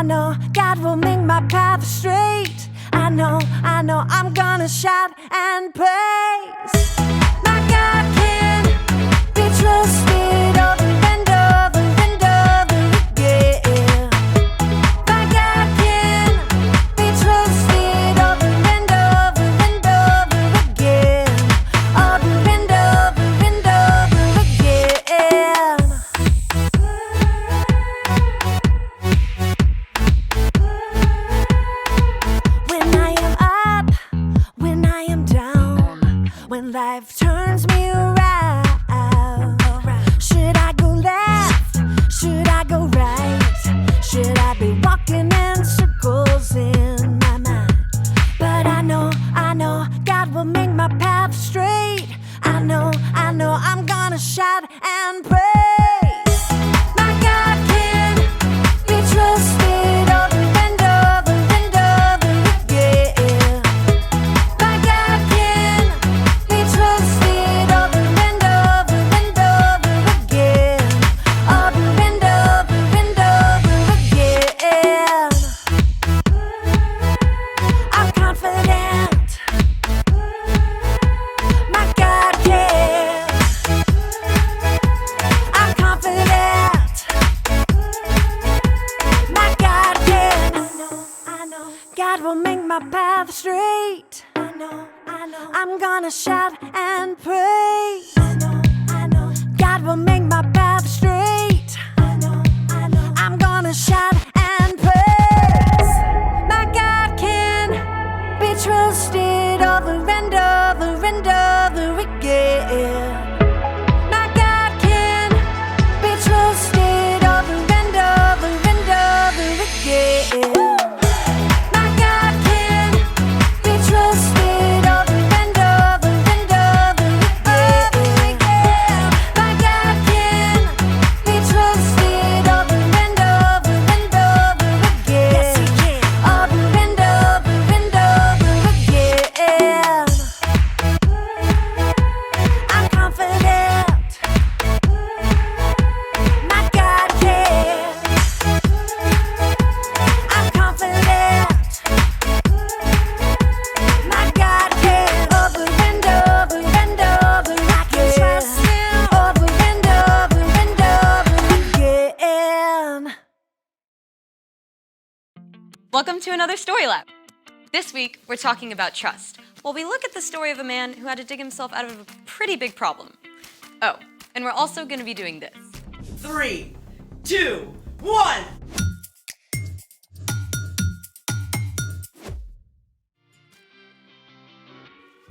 know, God will make my path straight. I know, I'm gonna shout and praise. My God can be trusted over and over and over again. My God can be trusted over and over and over again. Over and over and over again. When I am up, when I am down, when life turns me around, should I go left? Should I go right? Should I be walking in circles in my mind? But I know, God will make my path straight. I know, I'm gonna shout and praise. My God can be trusted over and over and over again. My God can be trusted over and over and over again. Over and over and over again. I'm confident. My God can. I'm confident. My God can. I know. God will make my path straight. I know. I'm gonna shout and praise. I know. God will make my path straight. I know. I'm gonna shout and praise. My God can be trusted over and over and over again. My God can be trusted over and over and over again. My God can be trusted over and over and over again. My God can be trusted over and over and over again. Yes, He can. Over and over and over again. I'm confident. My God can. I'm confident. My God can. Over and over and over again. Over and over and over again. Welcome to another Story Lab. This week, we're talking about trust. Well, we look at the story of a man who had to dig himself out of a pretty big problem. Oh, and we're also going to be doing this. 3, 2, 1.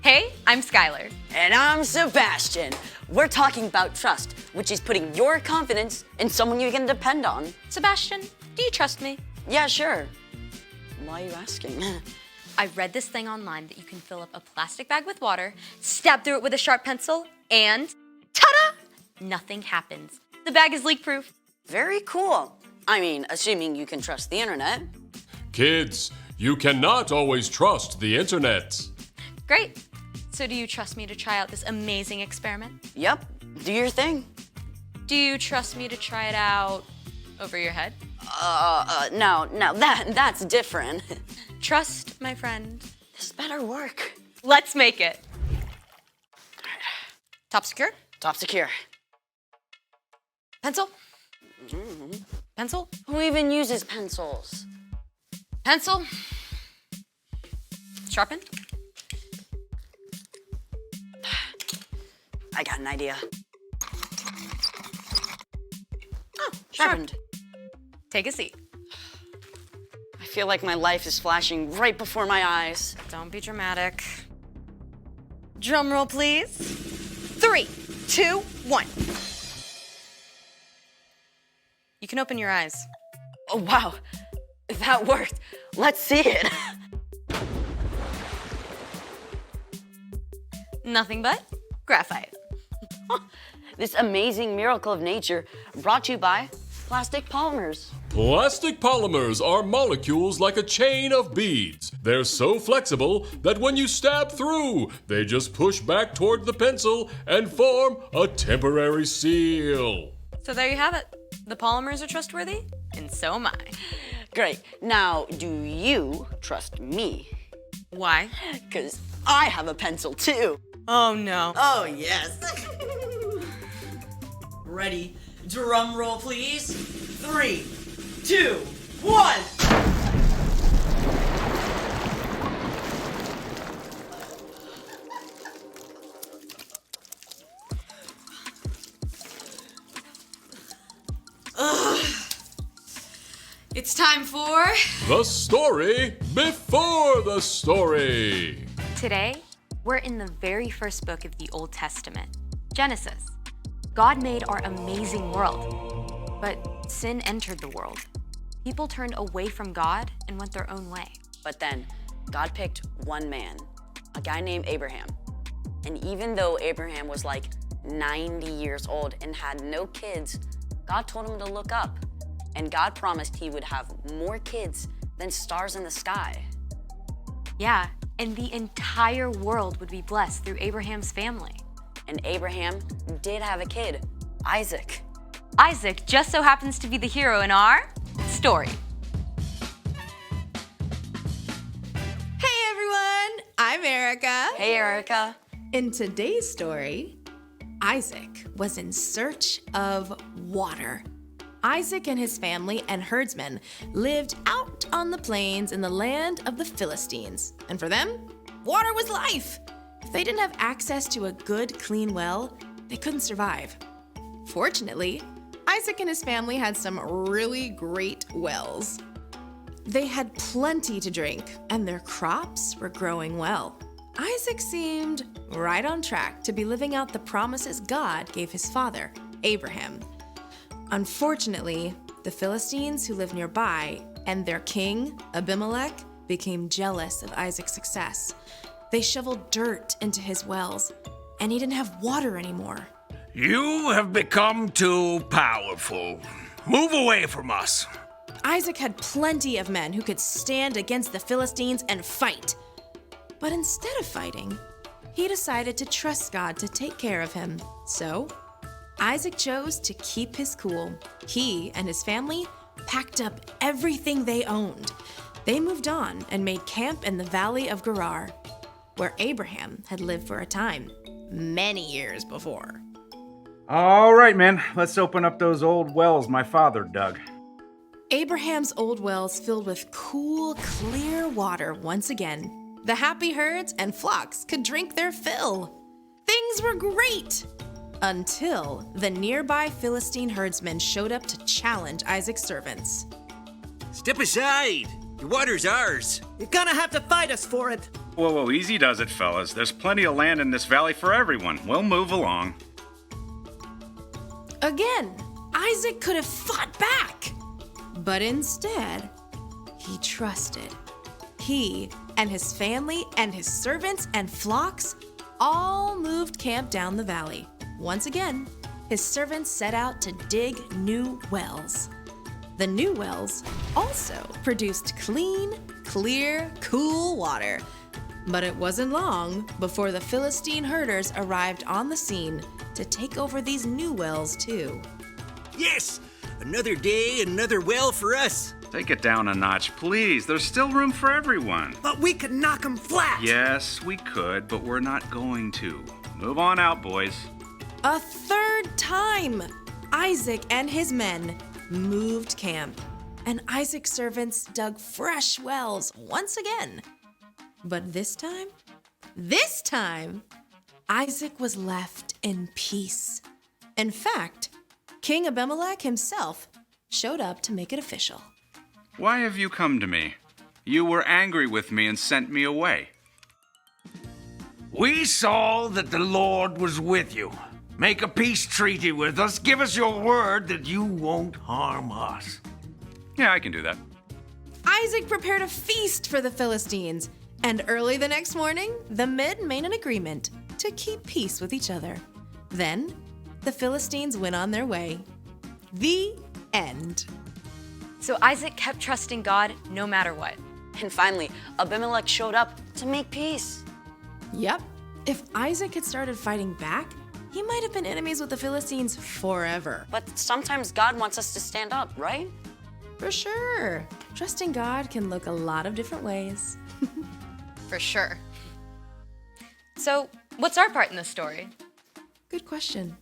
Hey, I'm Skylar. And I'm Sebastian. We're talking about trust, which is putting your confidence in someone you can depend on. Sebastian, do you trust me? Yeah, sure. Why are you asking? I read this thing online that you can fill up a plastic bag with water, stab through it with a sharp pencil, and ta-da! Nothing happens. The bag is leak-proof. Very cool. I mean, assuming you can trust the internet. Kids, you cannot always trust the internet. Great. So do you trust me to try out this amazing experiment? Yep, do your thing. Do you trust me to try it out over your head? No, that's different. Trust, my friend. This better work. Let's make it. Top secure? Top secure. Pencil? Pencil? Who even uses pencils? Pencil? Sharpen? I got an idea. Oh, Sharpened. Take a seat. I feel like my life is flashing right before my eyes. Don't be dramatic. Drum roll, please. 3, 2, 1. You can open your eyes. Oh, wow. That worked. Let's see it. Nothing but graphite. This amazing miracle of nature brought to you by plastic polymers. Plastic polymers are molecules like a chain of beads. They're so flexible that when you stab through, they just push back toward the pencil and form a temporary seal. So there you have it. The polymers are trustworthy, and so am I. Great. Now, do you trust me? Why? Because I have a pencil too. Oh no. Oh, yes. Ready? Drum roll, please. 3, 2, 1. It's time for... The story before the story. Today, we're in the very first book of the Old Testament, Genesis. God made our amazing world, but sin entered the world. People turned away from God and went their own way. But then, God picked one man, a guy named Abraham. And even though Abraham was like 90 years old and had no kids, God told him to look up. And God promised he would have more kids than stars in the sky. Yeah, and the entire world would be blessed through Abraham's family. And Abraham did have a kid, Isaac. Isaac just so happens to be the hero in our story. Hey everyone, I'm Erica. Hey, Erica. In today's story, Isaac was in search of water. Isaac and his family and herdsmen lived out on the plains in the land of the Philistines. And for them, water was life. If they didn't have access to a good, clean well, they couldn't survive. Fortunately, Isaac and his family had some really great wells. They had plenty to drink, and their crops were growing well. Isaac seemed right on track to be living out the promises God gave his father, Abraham. Unfortunately, the Philistines who lived nearby and their king, Abimelech, became jealous of Isaac's success. They shoveled dirt into his wells, and he didn't have water anymore. You have become too powerful. Move away from us. Isaac had plenty of men who could stand against the Philistines and fight. But instead of fighting, he decided to trust God to take care of him. So, Isaac chose to keep his cool. He and his family packed up everything they owned. They moved on and made camp in the valley of Gerar, where Abraham had lived for a time, many years before. All right, man, let's open up those old wells my father dug. Abraham's old wells filled with cool, clear water once again. The happy herds and flocks could drink their fill. Things were great! Until the nearby Philistine herdsmen showed up to challenge Isaac's servants. Step aside. The water's ours. You're gonna have to fight us for it. Whoa, easy does it, fellas. There's plenty of land in this valley for everyone. We'll move along. Again, Isaac could have fought back. But instead, he trusted. He and his family and his servants and flocks all moved camp down the valley. Once again, his servants set out to dig new wells. The new wells also produced clean, clear, cool water. But it wasn't long before the Philistine herders arrived on the scene to take over these new wells too. Yes, another day, another well for us. Take it down a notch, please. There's still room for everyone. But we could knock them flat. Yes, we could, but we're not going to. Move on out, boys. A third time, Isaac and his men moved camp, and Isaac's servants dug fresh wells once again. But this time, Isaac was left in peace. In fact, King Abimelech himself showed up to make it official. Why have you come to me? You were angry with me and sent me away. We saw that the Lord was with you. Make a peace treaty with us. Give us your word that you won't harm us. Yeah, I can do that. Isaac prepared a feast for the Philistines, and early the next morning, the men made an agreement to keep peace with each other. Then, the Philistines went on their way. The end. So Isaac kept trusting God no matter what. And finally, Abimelech showed up to make peace. Yep. If Isaac had started fighting back, he might have been enemies with the Philistines forever. But sometimes God wants us to stand up, right? For sure. Trusting God can look a lot of different ways. For sure. So, what's our part in this story? Good question.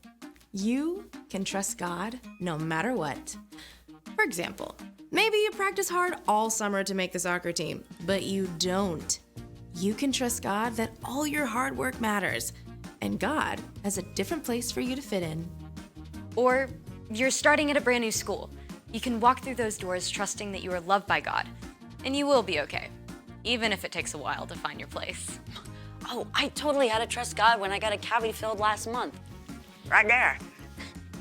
You can trust God no matter what. For example, maybe you practice hard all summer to make the soccer team, but you don't. You can trust God that all your hard work matters, and God has a different place for you to fit in. Or you're starting at a brand new school. You can walk through those doors trusting that you are loved by God, and you will be okay, even if it takes a while to find your place. Oh, I totally had to trust God when I got a cavity filled last month. Right there.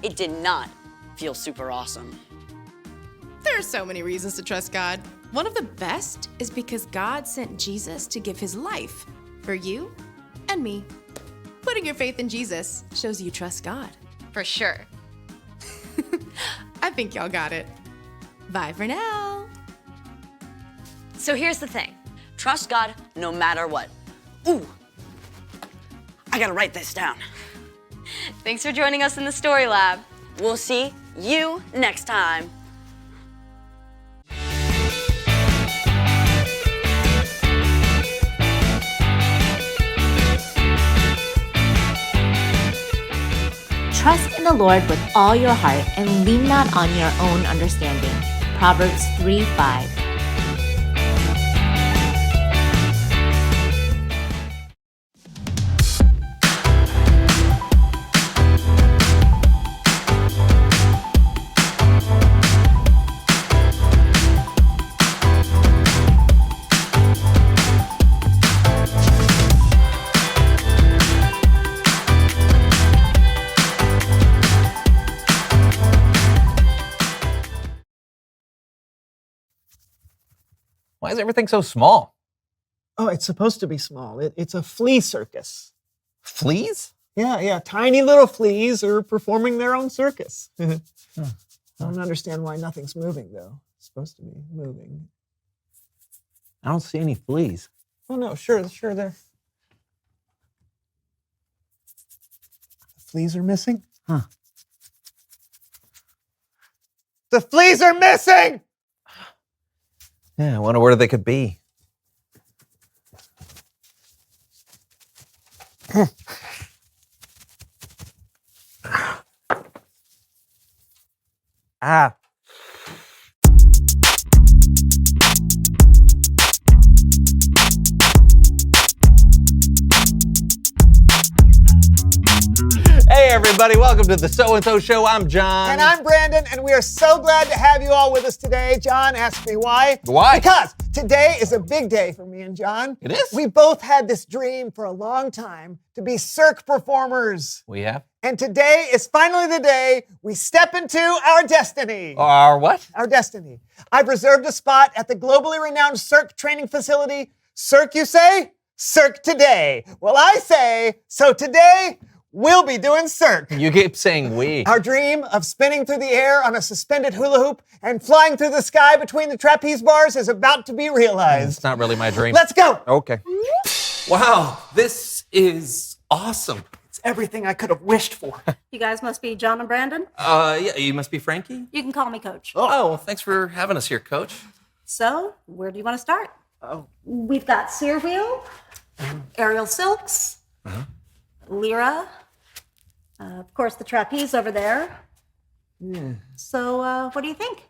It did not feel super awesome. There are so many reasons to trust God. One of the best is because God sent Jesus to give his life for you and me. Putting your faith in Jesus shows you trust God. For sure. I think y'all got it. Bye for now. So here's the thing. Trust God no matter what. Ooh, I gotta write this down. Thanks for joining us in the Story Lab. We'll see you next time. Trust in the Lord with all your heart and lean not on your own understanding. Proverbs 3:5. Why is everything so small? Oh, it's supposed to be small. It's a flea circus. Fleas? Yeah. Tiny little fleas are performing their own circus. I don't understand why nothing's moving, though. It's supposed to be moving. I don't see any fleas. Oh, no, sure, there. The fleas are missing? Huh. The fleas are missing! Yeah, I wonder where they could be. Ah. Hey everybody, welcome to the So and So Show. I'm John. And I'm Brandon, and we are so glad to have you all with us today. John asked me why. Why? Because today is a big day for me and John. It is? We both had this dream for a long time to be cirque performers. We have? And today is finally the day we step into our destiny. Our what? Our destiny. I've reserved a spot at the globally renowned cirque training facility. Cirque, you say? Cirque today. Well, I say, so today, we'll be doing cirque. You keep saying we. Our dream of spinning through the air on a suspended hula hoop and flying through the sky between the trapeze bars is about to be realized. It's not really my dream. Let's go. Okay. Wow, this is awesome. It's everything I could have wished for. You guys must be John and Brandon. Yeah, you must be Frankie. You can call me Coach. Oh, well, thanks for having us here, Coach. So, where do you want to start? Oh. We've got Sear Wheel, Aerial Silks, Lyra, of course the trapeze over there. Yeah. So, what do you think?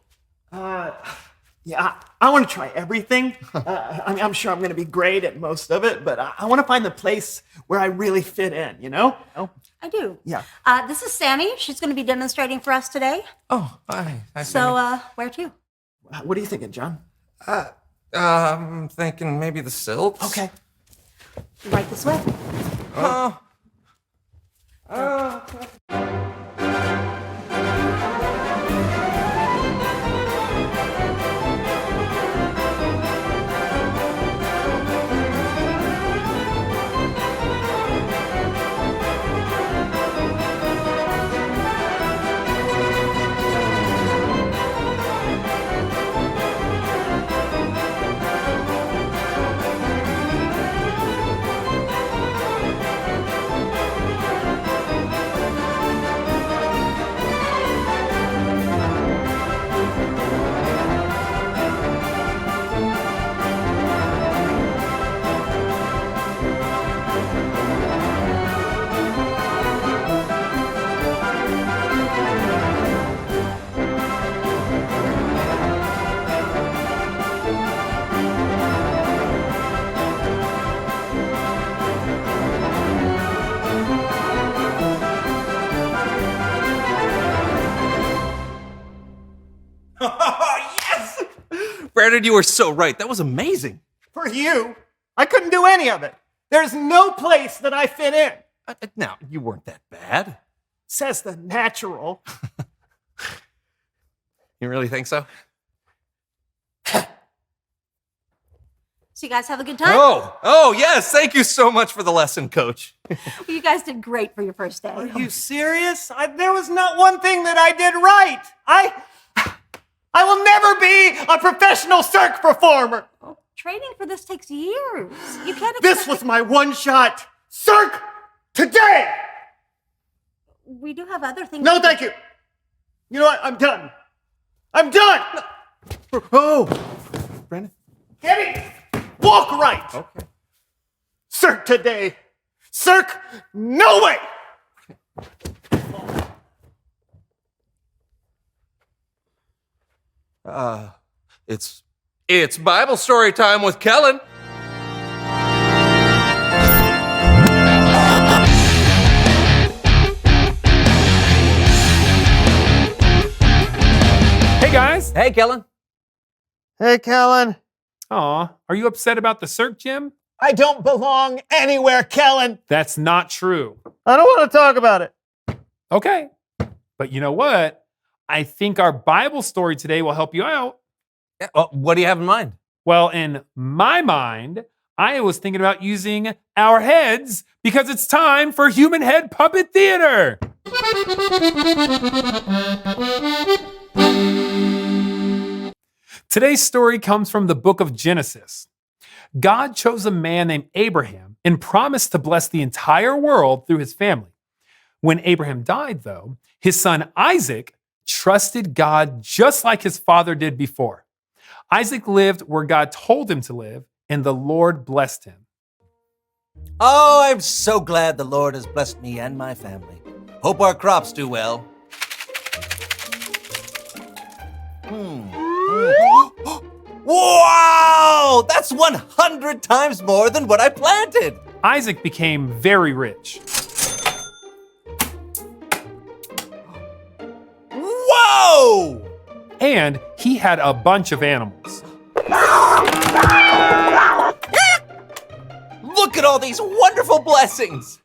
Yeah, I want to try everything. I'm sure I'm going to be great at most of it, but I want to find the place where I really fit in, you know? I do. Yeah. This is Sammy. She's going to be demonstrating for us today. Oh, hi. So, where to? What are you thinking, John? I'm thinking maybe the silks. Okay. Right this way. Oh. Bernard, you were so right. That was amazing. For you, I couldn't do any of it. There's no place that I fit in. Now, you weren't that bad. Says the natural. You really think so? So you guys have a good time? Oh, yes. Thank you so much for the lesson, Coach. Well, you guys did great for your first day. Are you serious? There was not one thing that I did right. I will never be a professional cirque performer. Training for this takes years. You can't expect This was my one shot. Cirque today. We do have other things. No, thank you. You know what? I'm done. I'm done. Oh, Brandon. Gabby, walk right. Okay. Cirque today. Cirque, no way. It's Bible story time with Kellen. Hey guys. Hey, Kellen. Hey, Kellen. Aw, are you upset about the Cirque, Jim? I don't belong anywhere, Kellen. That's not true. I don't want to talk about it. Okay. But you know what? I think our Bible story today will help you out. What do you have in mind? Well, in my mind, I was thinking about using our heads because it's time for Human Head Puppet Theater. Today's story comes from the book of Genesis. God chose a man named Abraham and promised to bless the entire world through his family. When Abraham died, though, his son Isaac trusted God just like his father did before. Isaac lived where God told him to live, and the Lord blessed him. Oh, I'm so glad the Lord has blessed me and my family. Hope our crops do well. Wow! That's 100 times more than what I planted! Isaac became very rich. Whoa! And he had a bunch of animals. Look at all these wonderful blessings!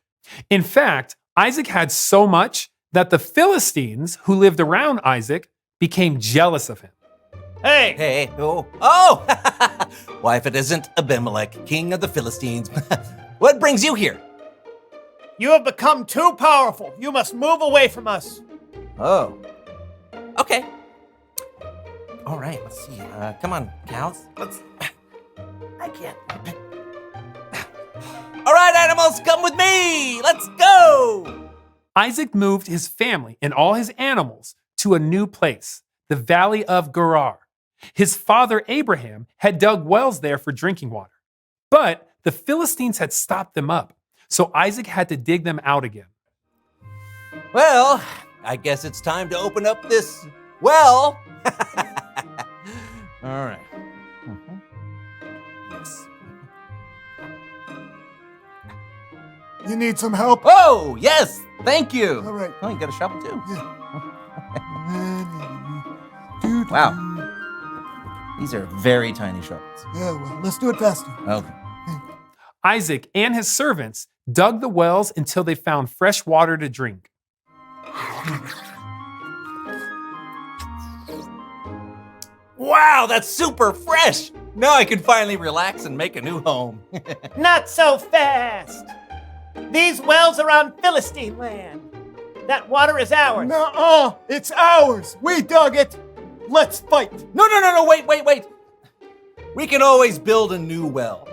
In fact, Isaac had so much that the Philistines who lived around Isaac became jealous of him. Hey! Oh! Why, if it isn't Abimelech, king of the Philistines, what brings you here? You have become too powerful. You must move away from us. Oh. Okay. All right, let's see. Come on, cows. I can't. All right, animals, come with me. Let's go. Isaac moved his family and all his animals to a new place, the Valley of Gerar. His father Abraham had dug wells there for drinking water. But the Philistines had stopped them up, so Isaac had to dig them out again. Well, I guess it's time to open up this well. All right. Yes. You need some help? Oh, yes. Thank you. All right. Oh, you got a shovel too. Yeah. Wow. These are very tiny shovels. Yeah, well, let's do it faster. Okay. Isaac and his servants dug the wells until they found fresh water to drink. Wow, that's super fresh. Now I can finally relax and make a new home. Not so fast. These wells are on Philistine land. That water is ours. No, it's ours. We dug it. Let's fight. No, wait. We can always build a new well.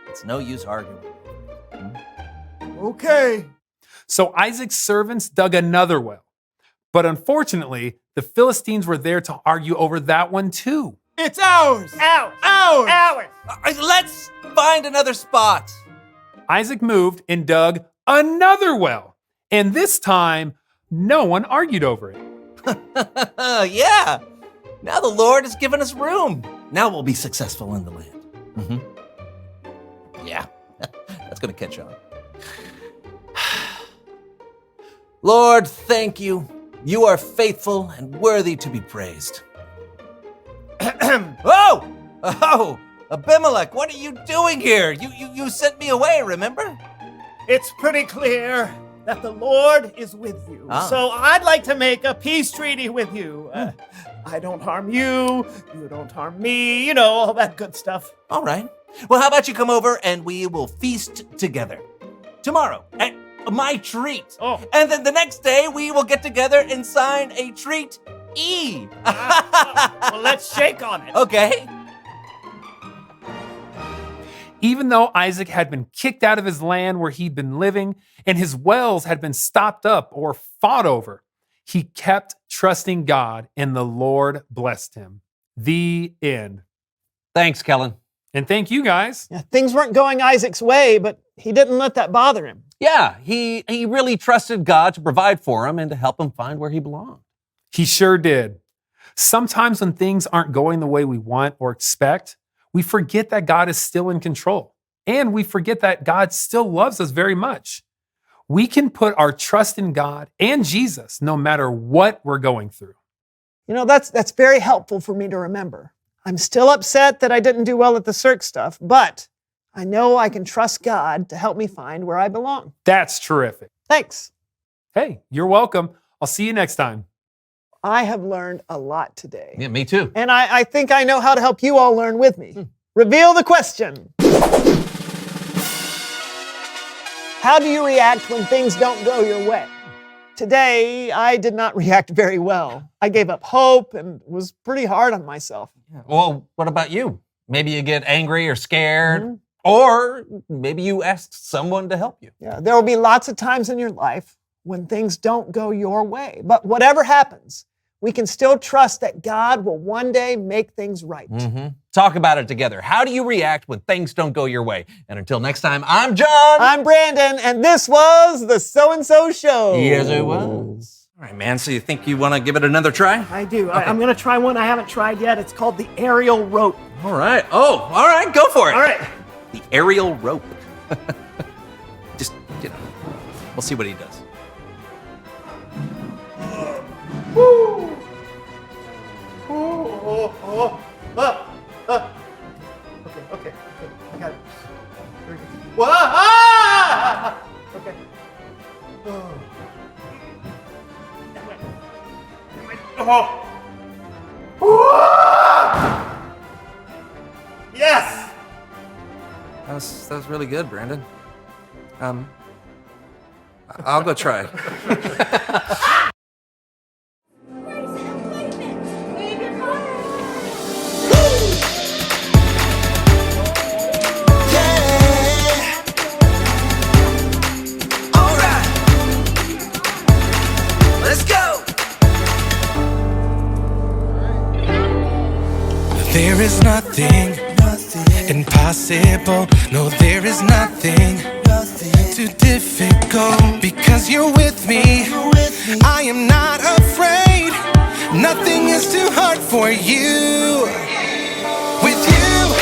It's no use arguing. Okay. So Isaac's servants dug another well. But unfortunately, the Philistines were there to argue over that one too. It's ours. Ours. Let's find another spot. Isaac moved and dug another well. And this time, no one argued over it. Yeah. Now the Lord has given us room. Now we'll be successful in the land. Yeah, that's going to catch on. Lord, thank you. You are faithful and worthy to be praised. Oh, Abimelech, what are you doing here? You sent me away, remember? It's pretty clear that the Lord is with you. So I'd like to make a peace treaty with you. I don't harm you, you don't harm me, you know, all that good stuff. All right. Well, how about you come over and we will feast together tomorrow at my treat. Oh. And then the next day we will get together and sign a treat E. Well, let's shake on it. Okay. Even though Isaac had been kicked out of his land where he'd been living and his wells had been stopped up or fought over, he kept trusting God and the Lord blessed him. The end. Thanks, Kellen. And thank you guys. Yeah, things weren't going Isaac's way, but he didn't let that bother him. Yeah, he really trusted God to provide for him and to help him find where he belonged. He sure did. Sometimes when things aren't going the way we want or expect, we forget that God is still in control. And we forget that God still loves us very much. We can put our trust in God and Jesus no matter what we're going through. You know, that's very helpful for me to remember. I'm still upset that I didn't do well at the Cirque stuff, but I know I can trust God to help me find where I belong. That's terrific. Thanks. Hey, you're welcome. I'll see you next time. I have learned a lot today. Yeah, me too. And I think I know how to help you all learn with me. Reveal the question. How do you react when things don't go your way? Today, I did not react very well. I gave up hope and was pretty hard on myself. Well, what about you? Maybe you get angry or scared, or maybe you ask someone to help you. Yeah, there will be lots of times in your life when things don't go your way. But whatever happens, we can still trust that God will one day make things right. Talk about it together. How do you react when things don't go your way? And until next time, I'm John. I'm Brandon, and this was the So-and-So Show. Yes, it was. All right, man, so you think you want to give it another try? I do. Okay. I'm going to try one I haven't tried yet. It's called the aerial rope. All right. Oh, all right, go for it. All right. The aerial rope. Just, you know, we'll see what he does. Woo! Okay. I got it. Very good. Whoa! Ah! Okay. Yes! That was really good, Brandon. I'll go try. There is nothing impossible. No, there is nothing too difficult because you're with me. I am not afraid. Nothing is too hard for you. With you,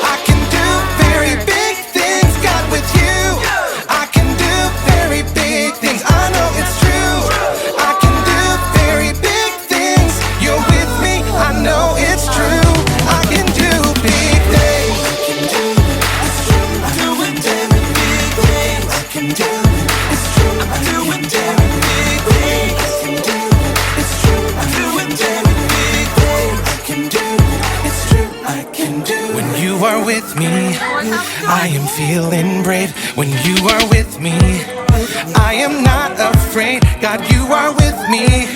I can do very big things. God, with you, I can do very big things. I know it's true. I can do very big things. You're with me. I know it's true. With me, I am feeling brave. When you are with me, I am not afraid. God, you are with me,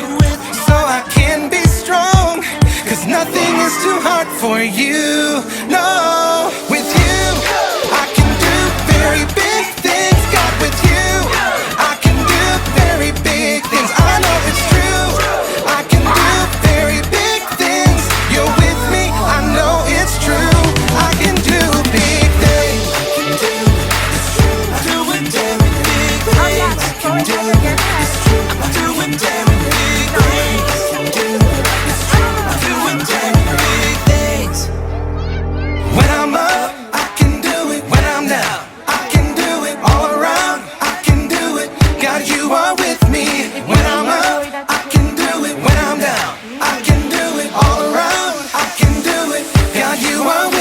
so I can be strong. 'Cause nothing is too hard for you. No, with you, I can do very big things. God, with you, I can do very big things. I know it's true. I can do very big things. You're with me. I know it's true. I can do big things. I can do it's true. I'm doing very big things. I can do it's true. I'm doing very big things. I can do it's true. I'm doing very big things. When you are with